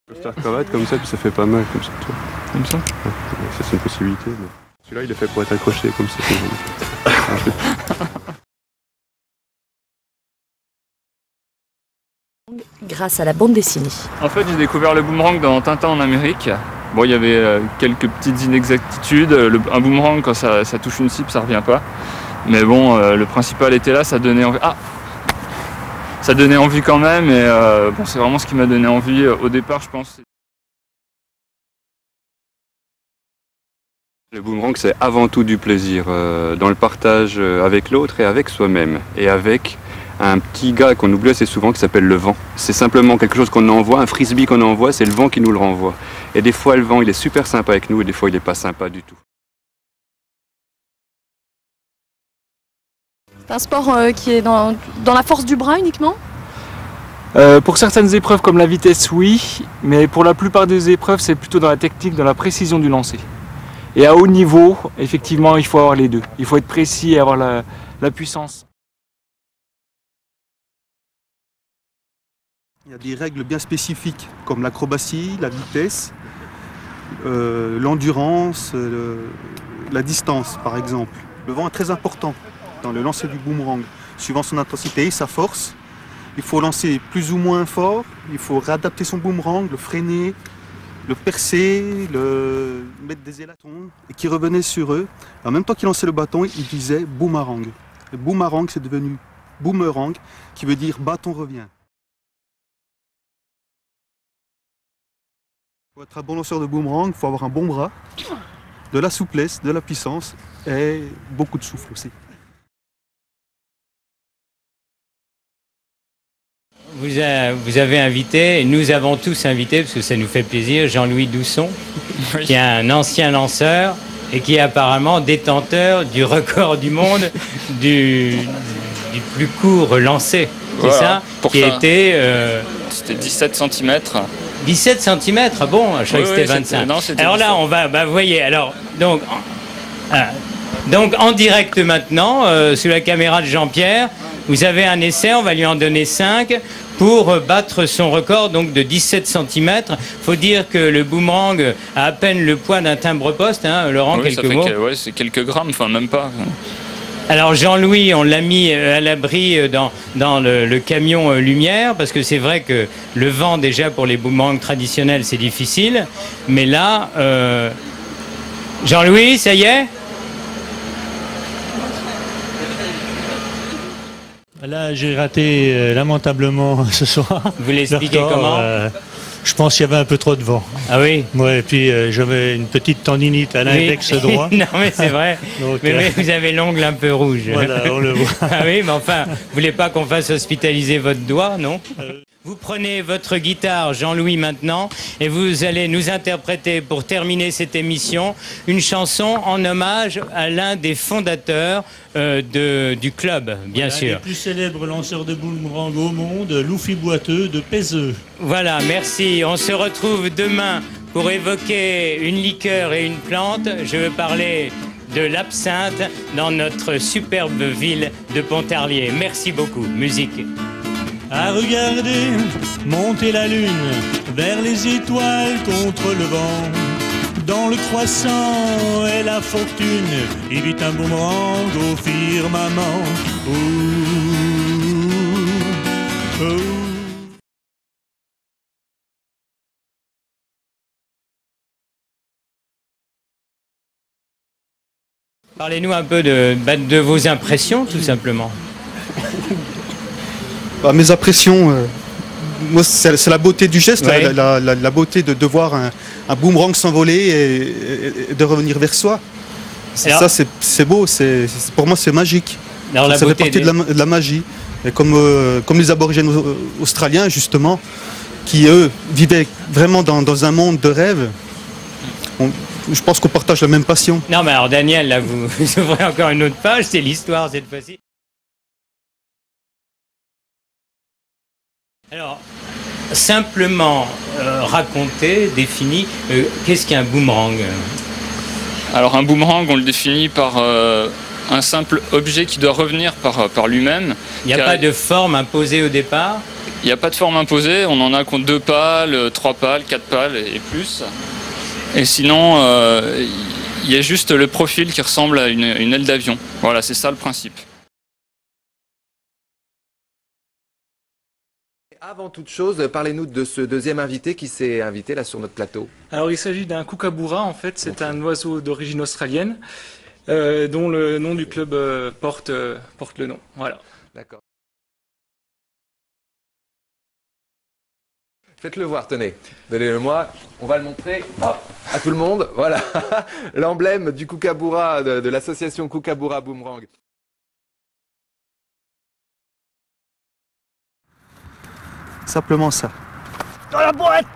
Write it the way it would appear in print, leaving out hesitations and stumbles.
Costard-cravate comme ça, puis ça fait pas mal comme ça, tu vois. Comme ça? Ouais, ça c'est une possibilité. Mais... celui-là il est fait pour être accroché comme ça. Grâce à la bande dessinée. En fait, j'ai découvert le boomerang dans Tintin en Amérique. Bon, il y avait quelques petites inexactitudes. Un boomerang, quand ça touche une cible, ça revient pas. Mais bon, le principal était là, ça donnait envie. Ah, ça donnait envie quand même. Et bon, c'est vraiment ce qui m'a donné envie au départ, je pense. Le boomerang c'est avant tout du plaisir, dans le partage avec l'autre et avec soi-même. Et avec un petit gars qu'on oublie assez souvent qui s'appelle le vent. C'est simplement quelque chose qu'on envoie, un frisbee qu'on envoie, c'est le vent qui nous le renvoie. Et des fois le vent il est super sympa avec nous et des fois il n'est pas sympa du tout. C'est un sport qui est dans la force du bras uniquement? Pour certaines épreuves comme la vitesse, oui, mais pour la plupart des épreuves, c'est plutôt dans la technique, dans la précision du lancer. Et à haut niveau, effectivement, il faut avoir les deux. Il faut être précis et avoir la puissance. Il y a des règles bien spécifiques comme l'acrobatie, la vitesse, l'endurance, la distance par exemple. Le vent est très important dans le lancer du boomerang. Suivant son intensité et sa force, il faut lancer plus ou moins fort, il faut réadapter son boomerang, le freiner, le percer, le mettre des élatons et qui revenait sur eux. En même temps qu'il lançait le bâton, il disait boomerang. Le boomerang c'est devenu boomerang qui veut dire bâton revient. Pour être un bon lanceur de boomerang, il faut avoir un bon bras, de la souplesse, de la puissance et beaucoup de souffle aussi. Vous avez invité, et nous avons tous invité, parce que ça nous fait plaisir, Jean-Louis Dousson, oui, qui est un ancien lanceur et qui est apparemment détenteur du record du monde du plus court lancé. C'est voilà, ça qui était... C'était 17 cm. 17 cm, bon, je croyais que c'était 25. Non, alors là, on va, vous voyez, alors, donc en direct maintenant, sous la caméra de Jean-Pierre, vous avez un essai, on va lui en donner 5 pour battre son record donc de 17 cm. Il faut dire que le boomerang a à peine le poids d'un timbre-poste, hein, Laurent, oui, quelques mots. Ouais, c'est quelques grammes, enfin même pas. Alors Jean-Louis, on l'a mis à l'abri dans le camion lumière, parce que c'est vrai que le vent déjà pour les boomerangs traditionnels c'est difficile, mais là, Jean-Louis, ça y est? Là j'ai raté lamentablement ce soir. Vous l'expliquez comment? Je pense qu'il y avait un peu trop de vent. Ah oui? Ouais, et puis j'avais une petite tendinite à l'index droit. Non mais c'est vrai. Donc, mais vous avez l'ongle un peu rouge. Voilà, on le voit. Ah oui, mais enfin, vous voulez pas qu'on fasse hospitaliser votre doigt, non? Vous prenez votre guitare, Jean-Louis, maintenant, et vous allez nous interpréter, pour terminer cette émission, une chanson en hommage à l'un des fondateurs du club, bien sûr. Un des plus célèbres lanceurs de boomerang au monde, Loufi Boiteux de Peseux. Voilà, merci. On se retrouve demain pour évoquer une liqueur et une plante. Je veux parler de l'absinthe dans notre superbe ville de Pontarlier. Merci beaucoup. Musique. À regarder monter la lune vers les étoiles contre le vent. Dans le croissant est la fortune, évite un boomerang au firmament. Ouh, ouh. Parlez-nous un peu de vos impressions, tout simplement. Mes impressions, moi c'est la beauté du geste, ouais. la beauté de voir un boomerang s'envoler et de revenir vers soi. Alors, ça c'est beau, pour moi c'est magique. Alors, ça fait partie de la magie. Et comme les aborigènes australiens justement, qui eux vivaient vraiment dans un monde de rêve, je pense qu'on partage la même passion. Non mais alors Daniel, là vous ouvrez encore une autre page, c'est l'histoire cette fois-ci. Alors, simplement raconter, définir, qu'est-ce qu'un boomerang? Alors un boomerang, on le définit par un simple objet qui doit revenir par lui-même. Il n'y a pas de forme imposée au départ? Il n'y a pas de forme imposée, on en a contre 2 pales, 3 pales, 4 pales et plus. Et sinon, il y a juste le profil qui ressemble à une aile d'avion. Voilà, c'est ça le principe. Avant toute chose, parlez-nous de ce deuxième invité qui s'est invité là sur notre plateau. Alors il s'agit d'un kookaburra, en fait, c'est un oiseau d'origine australienne dont le nom du club porte le nom. Voilà. D'accord. Faites-le voir, tenez. Donnez-le-moi. On va le montrer à tout le monde. Voilà. L'emblème du kookaburra de l'association Kookaburra Boomerang. Simplement ça. Dans la boîte!